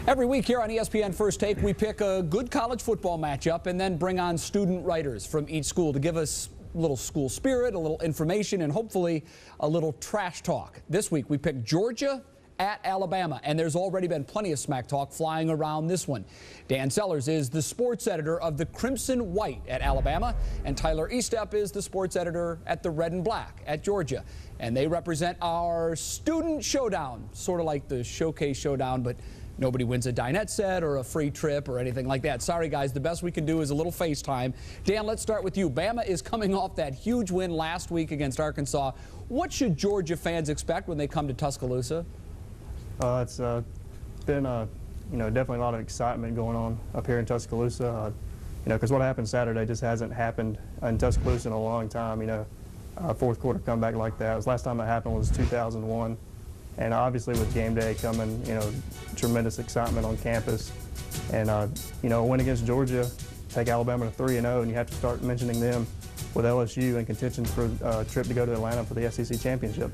Every week here on ESPN First Take, we pick a good college football matchup and then bring on student writers from each school to give us a little school spirit, a little information, and hopefully a little trash talk. This week we picked Georgia at Alabama, and there's already been plenty of smack talk flying around this one. Dan Sellers is the sports editor of the Crimson White at Alabama, and Tyler Estep is the sports editor at the Red and Black at Georgia. And they represent our student showdown, sort of like the Showcase Showdown, but nobody wins a dinette set or a free trip or anything like that. Sorry, guys. The best we can do is a little FaceTime. Dan, let's start with you. Bama is coming off that huge win last week against Arkansas. What should Georgia fans expect when they come to Tuscaloosa? It's been definitely a lot of excitement going on up here in Tuscaloosa. Because what happened Saturday just hasn't happened in Tuscaloosa in a long time. Fourth quarter comeback like that. The last time it happened was 2001. And obviously with game day coming, tremendous excitement on campus. And, a win against Georgia, take Alabama to 3-0, and you have to start mentioning them with LSU in contention for a trip to go to Atlanta for the SEC championship.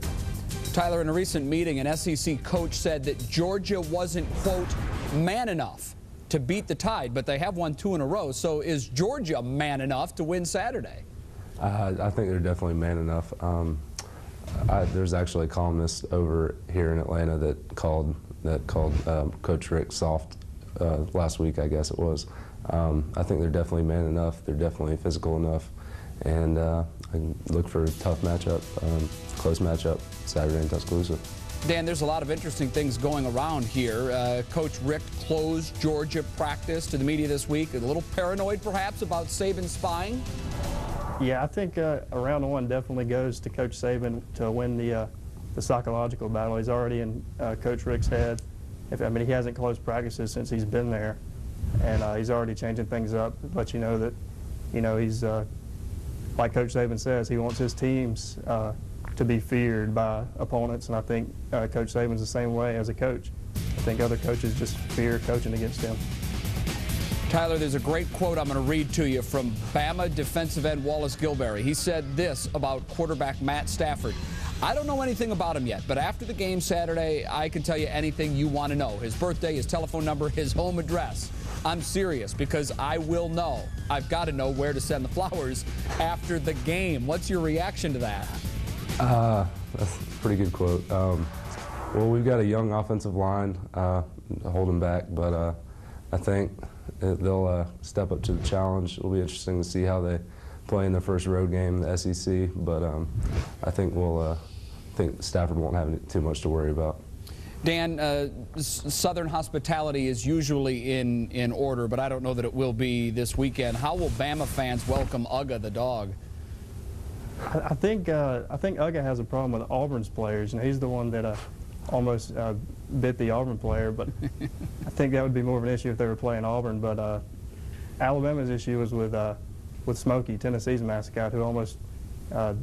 Tyler, in a recent meeting, an SEC coach said that Georgia wasn't, quote, man enough to beat the Tide, but they have won 2 in a row. So is Georgia man enough to win Saturday? I think they're definitely man enough. There's actually a columnist over here in Atlanta that called Coach Rick soft last week, I guess it was. I think they're definitely man enough. They're definitely physical enough, and I look for a tough matchup, close matchup Saturday in Tuscaloosa. Dan, there's a lot of interesting things going around here. Coach Rick closed Georgia practice to the media this week. A little paranoid, perhaps, about Saban spying. Yeah, I think round one definitely goes to Coach Saban to win the psychological battle. He's already in Coach Rick's head. He hasn't closed practices since he's been there, and he's already changing things up. But you know that, he's like Coach Saban says, he wants his teams to be feared by opponents, and I think Coach Saban's the same way as a coach. I think other coaches just fear coaching against him. Tyler, there's a great quote I'm going to read to you from Bama defensive end Wallace Gilberry. He said this about quarterback Matt Stafford. I don't know anything about him yet, but after the game Saturday, I can tell you anything you want to know. His birthday, his telephone number, his home address. I'm serious because I will know. I've got to know where to send the flowers after the game. What's your reaction to that? That's a pretty good quote. Well, we've got a young offensive line holding back, but I think they'll step up to the challenge. It'll be interesting to see how they play in their first road game in the SEC, but I think Stafford won't have too much to worry about. Dan, Southern hospitality is usually in order, but I don't know that it will be this weekend. How will Bama fans welcome Uga the dog? I think Uga has a problem with Auburn's players. He's the one that almost bit the Auburn player, but I think that would be more of an issue if they were playing Auburn. But Alabama's issue was with Smokey, Tennessee's mascot, who almost, I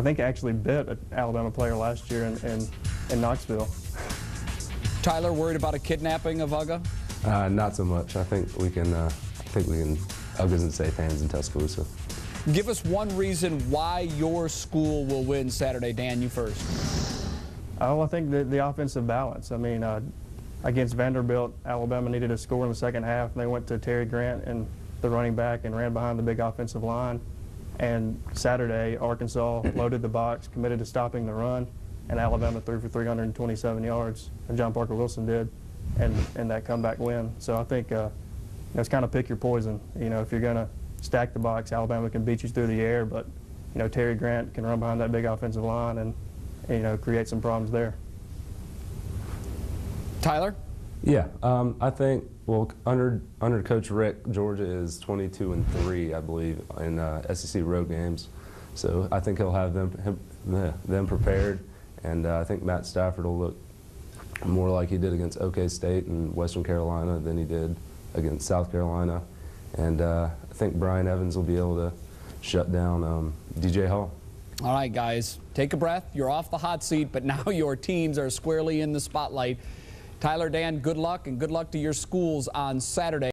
think, actually bit an Alabama player last year in Knoxville. Tyler, worried about a kidnapping of Uga? Not so much. I think Uga's in safe hands in Tuscaloosa. Give us one reason why your school will win Saturday. Dan, you first. I think the offensive balance. Against Vanderbilt, Alabama needed a score in the second half, and they went to Terry Grant and the running back and ran behind the big offensive line. And Saturday, Arkansas loaded the box, committed to stopping the run, and Alabama threw for 327 yards, and John Parker Wilson did, and that comeback win. So I think it's kind of pick your poison. If you're going to stack the box, Alabama can beat you through the air, but Terry Grant can run behind that big offensive line and create some problems there. Tyler? Yeah, I think, under Coach Rick, Georgia is 22-3, I believe, in SEC road games. So I think he'll have them prepared, and I think Matt Stafford will look more like he did against OK State and Western Carolina than he did against South Carolina. And I think Brian Evans will be able to shut down DJ Hall. All right, guys, take a breath. You're off the hot seat, but now your teams are squarely in the spotlight. Tyler, Dan, good luck, and good luck to your schools on Saturday.